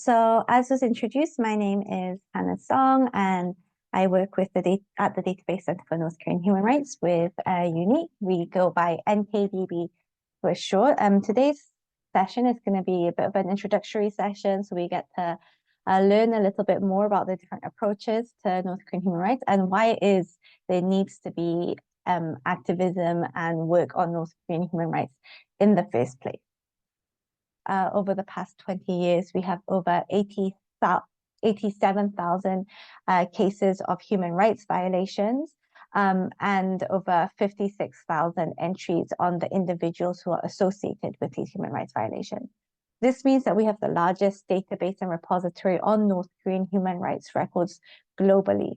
So as was introduced, my name is Hannah Song, and I work with at the Database Center for North Korean Human Rights with UNI. We go by NKDB for short. Today's session is going to be a bit of an introductory session, so we get to learn a little bit more about the different approaches to North Korean human rights and why it is there needs to be activism and work on North Korean human rights in the first place. Over the past 20 years, we have over 87,000 cases of human rights violations and over 56,000 entries on the individuals who are associated with these human rights violations. This means that we have the largest database and repository on North Korean human rights records globally.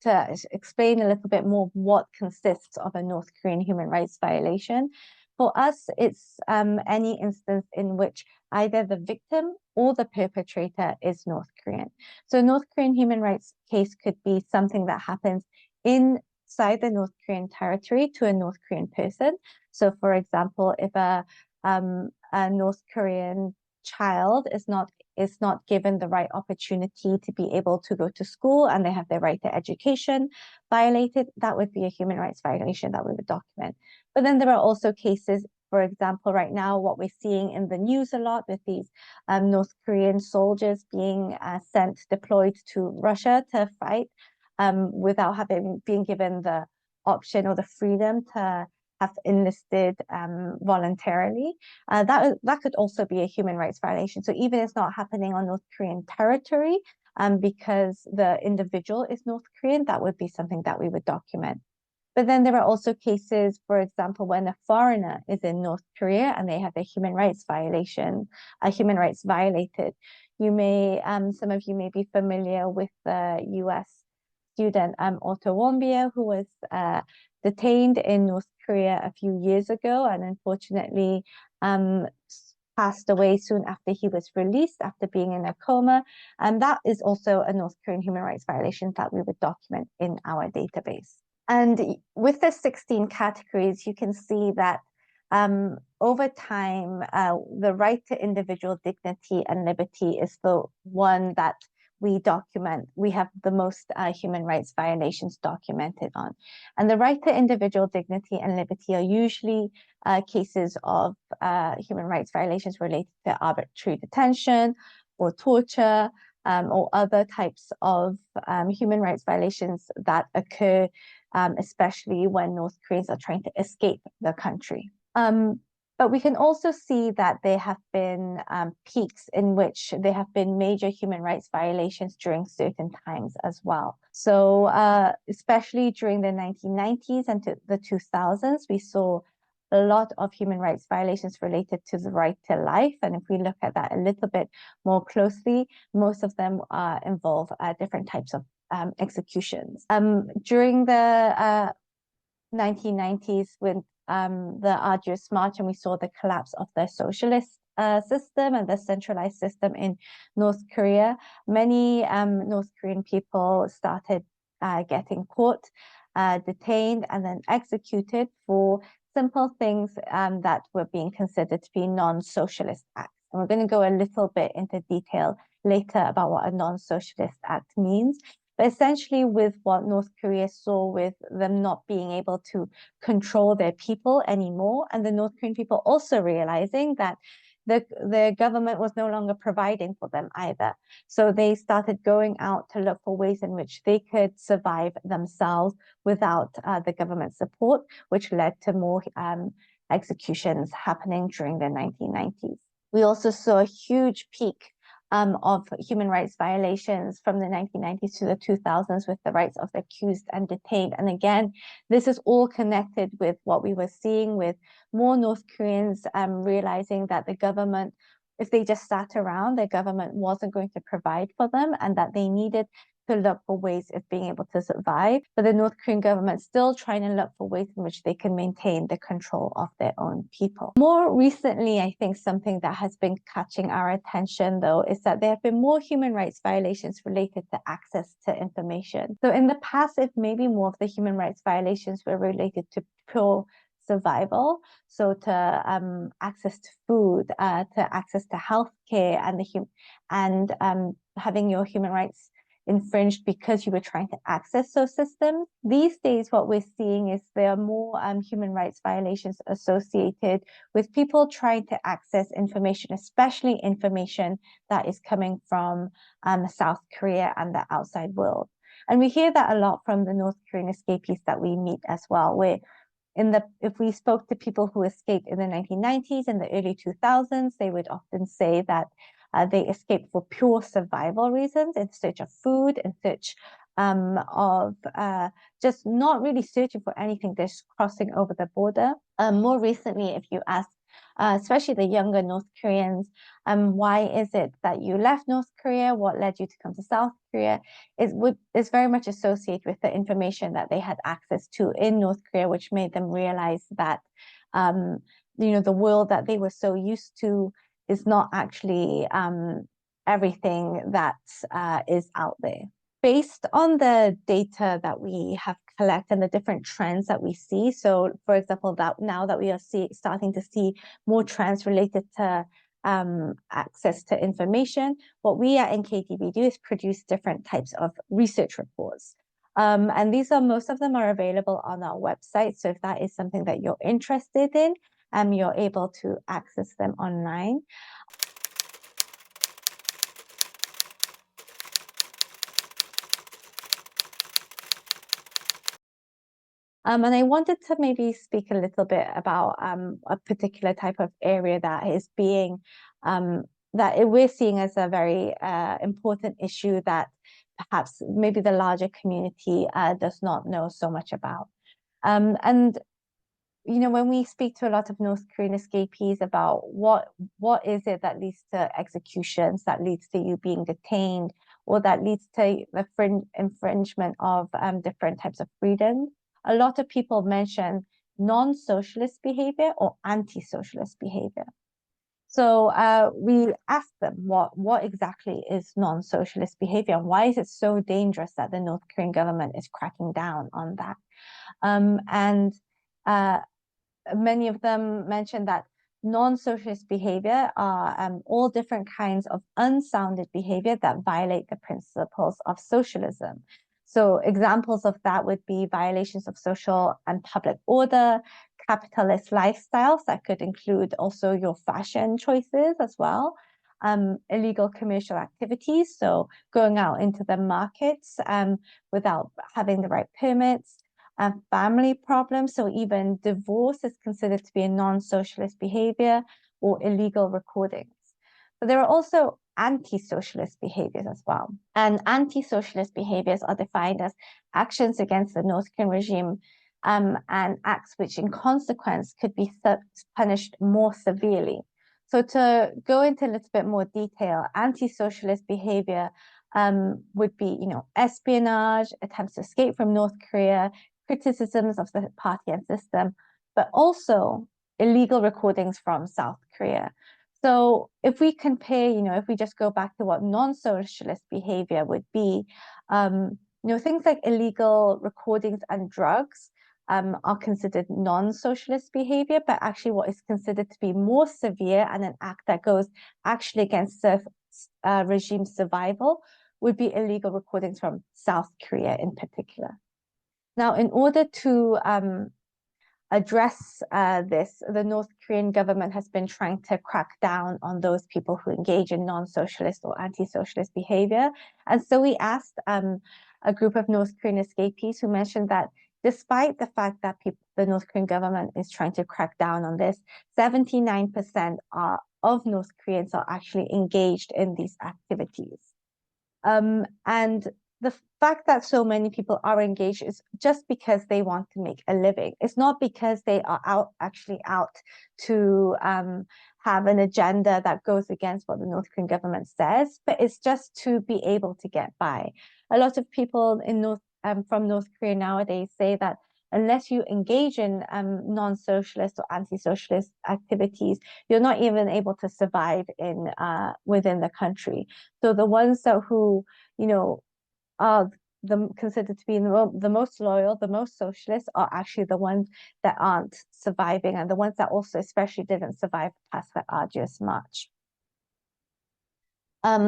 To explain a little bit more what consists of a North Korean human rights violation. For us, it's any instance in which either the victim or the perpetrator is North Korean. So a North Korean human rights case could be something that happens inside the North Korean territory to a North Korean person. So for example, if a North Korean child is not given the right opportunity to be able to go to school and they have their right to education violated, that would be a human rights violation that we would document. But then there are also cases, for example, right now, what we're seeing in the news a lot with these North Korean soldiers being deployed to Russia to fight without being given the option or the freedom to have enlisted voluntarily. That could also be a human rights violation. So even if it's not happening on North Korean territory, because the individual is North Korean, that would be something that we would document. But then there are also cases, for example, when a foreigner is in North Korea and they have a human rights violation, human rights violated. You may, some of you may be familiar with the US student Otto Warmbier, who was detained in North Korea a few years ago and unfortunately passed away soon after he was released after being in a coma. And that is also a North Korean human rights violation that we would document in our database. And with the 16 categories, you can see that over time, the right to individual dignity and liberty is the one that we document. We have the most human rights violations documented on. And the right to individual dignity and liberty are usually cases of human rights violations related to arbitrary detention or torture or other types of human rights violations that occur, especially when North Koreans are trying to escape the country. But we can also see that there have been peaks in which there have been major human rights violations during certain times as well. So especially during the 1990s and the 2000s, we saw a lot of human rights violations related to the right to life. And if we look at that a little bit more closely, most of them involve different types of executions. During the 1990s, when the arduous march, and we saw the collapse of the socialist system and the centralized system in North Korea, many North Korean people started getting caught, detained, and then executed for simple things that were being considered to be non-socialist acts. And we're going to go a little bit into detail later about what a non-socialist act means. But essentially, with what North Korea saw with them not being able to control their people anymore, and the North Korean people also realizing that the government was no longer providing for them either. So they started going out to look for ways in which they could survive themselves without the government support, which led to more executions happening during the 1990s. We also saw a huge peak of human rights violations from the 1990s to the 2000s with the rights of the accused and detained. And again, this is all connected with what we were seeing with more North Koreans realizing that the government, if they just sat around, the government wasn't going to provide for them and that they needed to look for ways of being able to survive, but the North Korean government still trying to look for ways in which they can maintain the control of their own people. More recently, I think something that has been catching our attention, though, is that there have been more human rights violations related to access to information. So in the past, it may be more of the human rights violations were related to pure survival, so to access to food, to access to healthcare, and having your human rights infringed because you were trying to access those systems. These days, what we're seeing is there are more human rights violations associated with people trying to access information, especially information that is coming from South Korea and the outside world. And we hear that a lot from the North Korean escapees that we meet as well, where if we spoke to people who escaped in the 1990s and the early 2000s, they would often say that they escaped for pure survival reasons, in search of food, in search of just not really searching for anything, just crossing over the border. More recently, if you ask especially the younger North Koreans, why is it that you left North Korea? What led you to come to South Korea? Is very much associated with the information that they had access to in North Korea, which made them realize that the world that they were so used to is not actually everything that is out there. Based on the data that we have collected and the different trends that we see, so for example, that now that we are starting to see more trends related to access to information, what we at NKDB do is produce different types of research reports. And most of them are available on our website. So if that is something that you're interested in, you're able to access them online. And I wanted to maybe speak a little bit about a particular type of area that is being, we're seeing as a very important issue that perhaps maybe the larger community does not know so much about. And when we speak to a lot of North Korean escapees about what is it that leads to executions, that leads to you being detained, or that leads to the infringement of different types of freedoms, a lot of people mention non-socialist behavior or anti-socialist behavior. So we asked them what exactly is non-socialist behavior, and why is it so dangerous that the North Korean government is cracking down on that? Many of them mentioned that non-socialist behavior are all different kinds of unsounded behavior that violate the principles of socialism. So examples of that would be violations of social and public order, capitalist lifestyles that could include also your fashion choices as well, illegal commercial activities, so going out into the markets without having the right permits, family problems, so even divorce is considered to be a non-socialist behavior, or illegal recordings. But there are also anti-socialist behaviors as well. And anti-socialist behaviors are defined as actions against the North Korean regime and acts which in consequence could be punished more severely. So to go into a little bit more detail, anti-socialist behavior would be, espionage, attempts to escape from North Korea, criticisms of the party and system, but also illegal recordings from South Korea. So if we compare, if we just go back to what non-socialist behavior would be, things like illegal recordings and drugs are considered non-socialist behavior, but actually what is considered to be more severe and an act that goes actually against the regime survival would be illegal recordings from South Korea in particular. Now, in order to address this, the North Korean government has been trying to crack down on those people who engage in non-socialist or anti-socialist behavior. And so we asked a group of North Korean escapees who mentioned that despite the fact that the North Korean government is trying to crack down on this, 79% of North Koreans are actually engaged in these activities. And the fact that so many people are engaged is just because they want to make a living. It's not because they are actually out to have an agenda that goes against what the North Korean government says, but it's just to be able to get by. A lot of people in from North Korea nowadays say that unless you engage in non-socialist or anti-socialist activities, you're not even able to survive within the country. So the ones who, are considered to be the most loyal, the most socialist, are actually the ones that aren't surviving, and the ones that also especially didn't survive past the arduous march.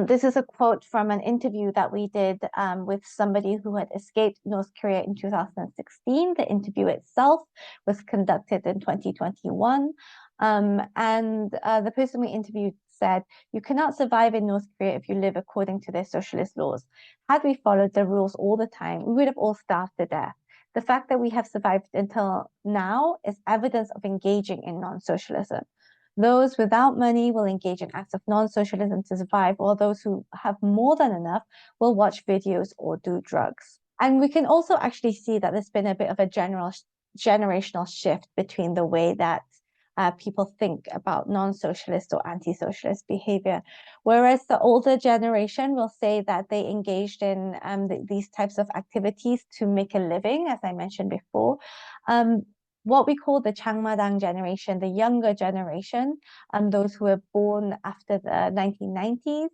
This is a quote from an interview that we did with somebody who had escaped North Korea in 2016. The interview itself was conducted in 2021. And the person we interviewed said, "You cannot survive in North Korea if you live according to their socialist laws. Had we followed the rules all the time, we would have all starved to death. The fact that we have survived until now is evidence of engaging in non-socialism. Those without money will engage in acts of non-socialism to survive, while those who have more than enough will watch videos or do drugs." And we can also actually see that there's been a bit of a generational shift between the way that people think about non-socialist or anti-socialist behavior. Whereas the older generation will say that they engaged in these types of activities to make a living, as I mentioned before. What we call the Changmadang generation, the younger generation, those who were born after the 1990s,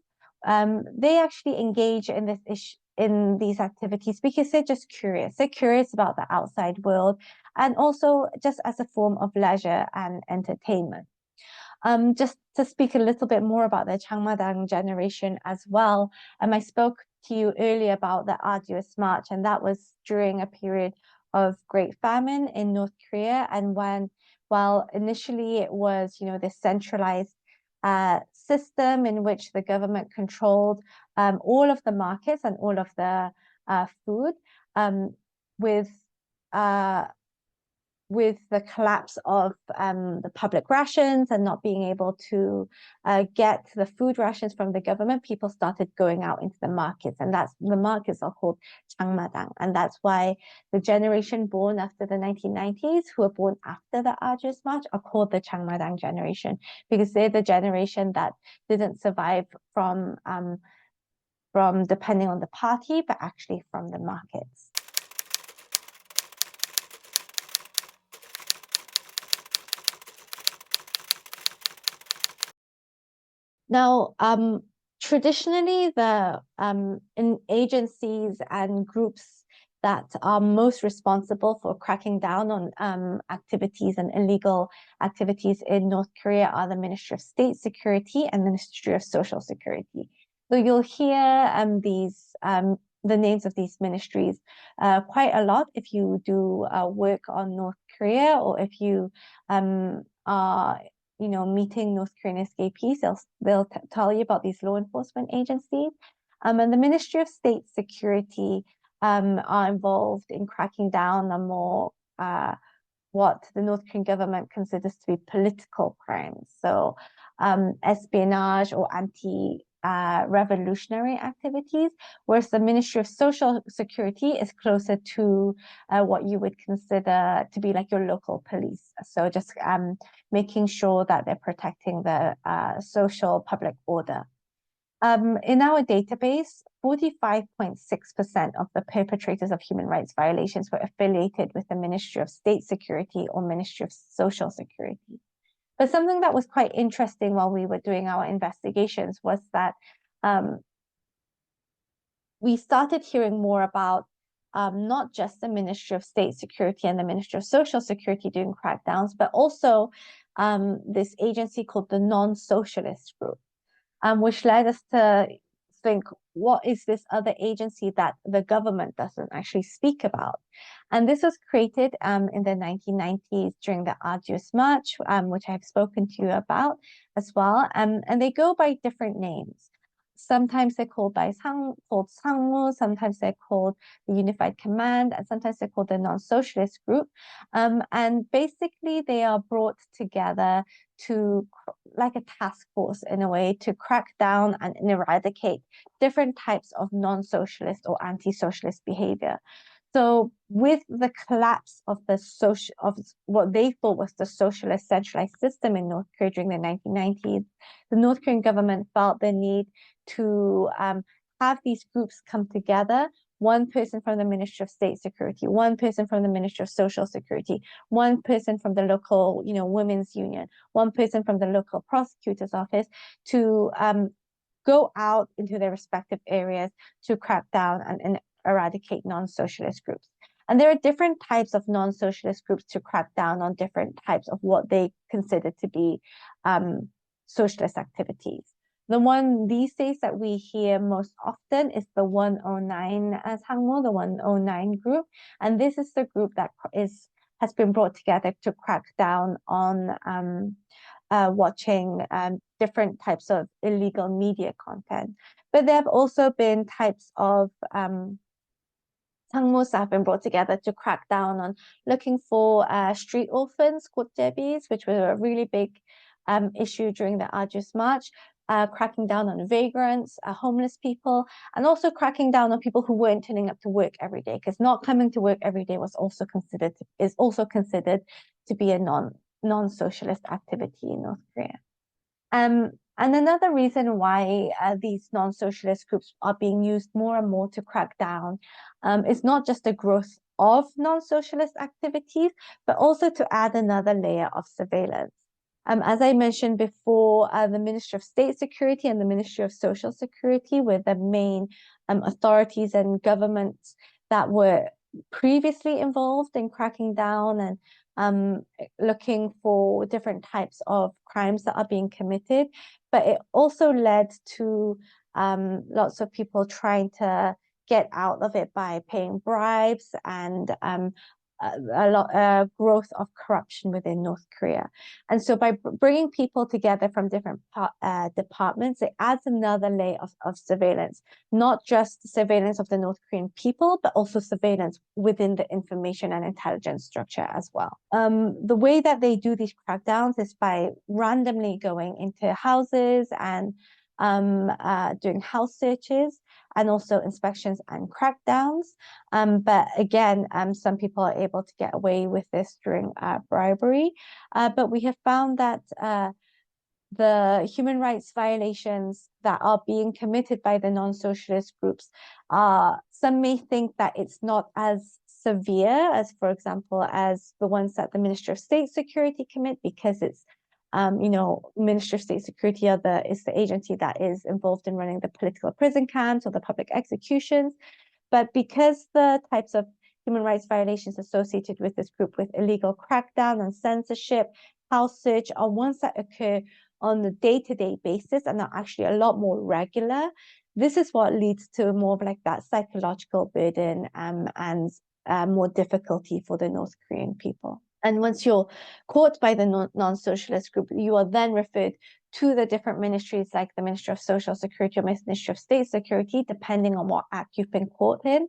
they actually engage in these activities because they're just curious. They're curious about the outside world, and also just as a form of leisure and entertainment. Just to speak a little bit more about the Changmadang generation as well, I spoke to you earlier about the arduous march, and that was during a period of great famine in North Korea. And while initially it was, this centralized system in which the government controlled all of the markets and all of the food, with the collapse of the public rations and not being able to get the food rations from the government, people started going out into the markets, and the markets are called Changmadang. And that's why the generation born after the 1990s, who were born after the arduous march, are called the Changmadang generation, because they're the generation that didn't survive from depending on the party, but actually from the markets. Now, traditionally, the agencies and groups that are most responsible for cracking down on activities and illegal activities in North Korea are the Ministry of State Security and Ministry of Social Security. So you'll hear the names of these ministries quite a lot if you do work on North Korea, or if you are meeting North Korean escapees. They'll tell you about these law enforcement agencies. And the Ministry of State Security are involved in cracking down on more what the North Korean government considers to be political crimes. So espionage or anti-revolutionary activities, whereas the Ministry of Social Security is closer to what you would consider to be like your local police. So just making sure that they're protecting the social public order. In our database, 45.6% of the perpetrators of human rights violations were affiliated with the Ministry of State Security or Ministry of Social Security. But something that was quite interesting while we were doing our investigations was that we started hearing more about not just the Ministry of State Security and the Ministry of Social Security doing crackdowns, but also this agency called the Non-Socialist Group, which led us to think, what is this other agency that the government doesn't actually speak about? And this was created in the 1990s during the arduous march, which I've spoken to you about as well. And they go by different names. sometimes they're called Sangmu, sometimes they're called the Unified Command, and sometimes they're called the non-socialist group. And basically they are brought together to, like a task force in a way, to crack down and eradicate different types of non-socialist or anti-socialist behavior. So with the collapse of what they thought was the socialist centralized system in North Korea during the 1990s, the North Korean government felt the need to have these groups come together. One person from the Ministry of State Security, one person from the Ministry of Social Security, one person from the local, women's union, one person from the local prosecutor's office, to go out into their respective areas to crack down and eradicate non-socialist groups. And there are different types of non-socialist groups to crack down on different types of what they consider to be socialist activities. The one these days that we hear most often is the 109 Sangmo, the 109 group. And this is the group that has been brought together to crack down on watching different types of illegal media content. But there have also been types of Sangmos that have been brought together to crack down on looking for street orphans, 곶제비s, which were a really big issue during the Arduous March, cracking down on vagrants, homeless people, and also cracking down on people who weren't turning up to work every day, because not coming to work every day is also considered to be a non-socialist activity in North Korea. And another reason why these non-socialist groups are being used more and more to crack down is not just the growth of non-socialist activities, but also to add another layer of surveillance. As I mentioned before, the Ministry of State Security and the Ministry of Social Security were the main authorities and governments that were previously involved in cracking down and looking for different types of crimes that are being committed. But it also led to lots of people trying to get out of it by paying bribes, and growth of corruption within North Korea. And so by bringing people together from different departments, it adds another layer of surveillance, not just surveillance of the North Korean people, but also surveillance within the information and intelligence structure as well. The way that they do these crackdowns is by randomly going into houses and doing house searches, and also inspections and crackdowns. But again, some people are able to get away with this during bribery. But we have found that the human rights violations that are being committed by the non-socialist groups, some may think that it's not as severe as, for example, as the ones that the Ministry of State Security commit, because it's Ministry of State Security is the agency that is involved in running the political prison camps or the public executions. But because the types of human rights violations associated with this group, with illegal crackdown and censorship, house search, are ones that occur on a day-to-day basis and are actually a lot more regular, this is what leads to more of like that psychological burden and more difficulty for the North Korean people. And once you're caught by the non-socialist group, you are then referred to the different ministries, like the Ministry of Social Security or Ministry of State Security, depending on what act you've been caught in,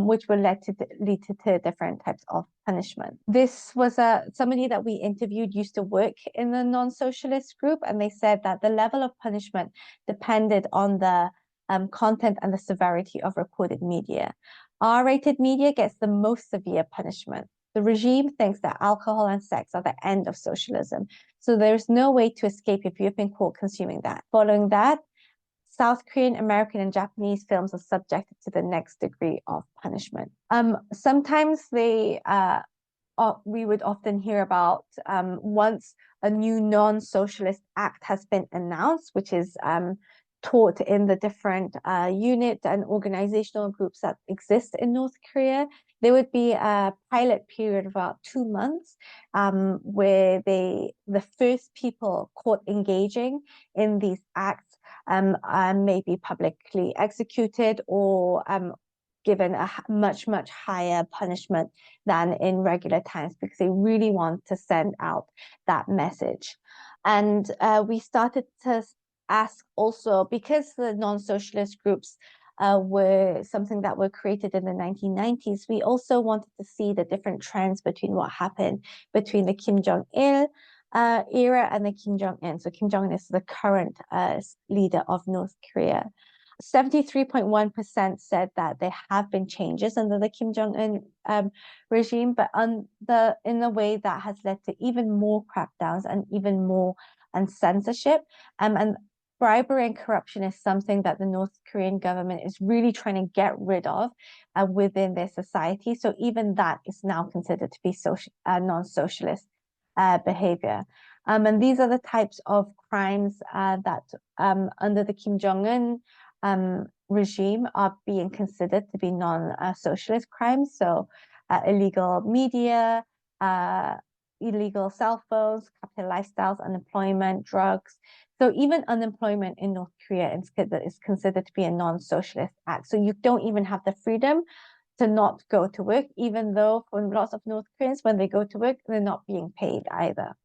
which will lead to different types of punishment. This was somebody that we interviewed used to work in the non-socialist group, and they said that the level of punishment depended on the content and the severity of recorded media. R-rated media gets the most severe punishment. The regime thinks that alcohol and sex are the end of socialism. So there's no way to escape if you've been caught consuming that. Following that, South Korean, American, and Japanese films are subjected to the next degree of punishment. Sometimes we would often hear about once a new non-socialist act has been announced, which is taught in the different unit and organizational groups that exist in North Korea, there would be a pilot period of about 2 months where the first people caught engaging in these acts may be publicly executed or given a much, much higher punishment than in regular times, because they really want to send out that message. And we started to ask also, because the non-socialist groups were something that were created in the 1990s, we also wanted to see the different trends between what happened between the Kim Jong-il era and the Kim Jong-un. So Kim Jong-un is the current leader of North Korea. 73.1% said that there have been changes under the Kim Jong-un regime, but in a way that has led to even more crackdowns and even more censorship. And bribery and corruption is something that the North Korean government is really trying to get rid of within their society. So even that is now considered to be non-socialist behavior. And these are the types of crimes that under the Kim Jong-un regime are being considered to be non-socialist crimes. So illegal media, illegal cell phones, capital lifestyles, unemployment, drugs. So even unemployment in North Korea is considered to be a non-socialist act. So you don't even have the freedom to not go to work, even though for lots of North Koreans, when they go to work, they're not being paid either.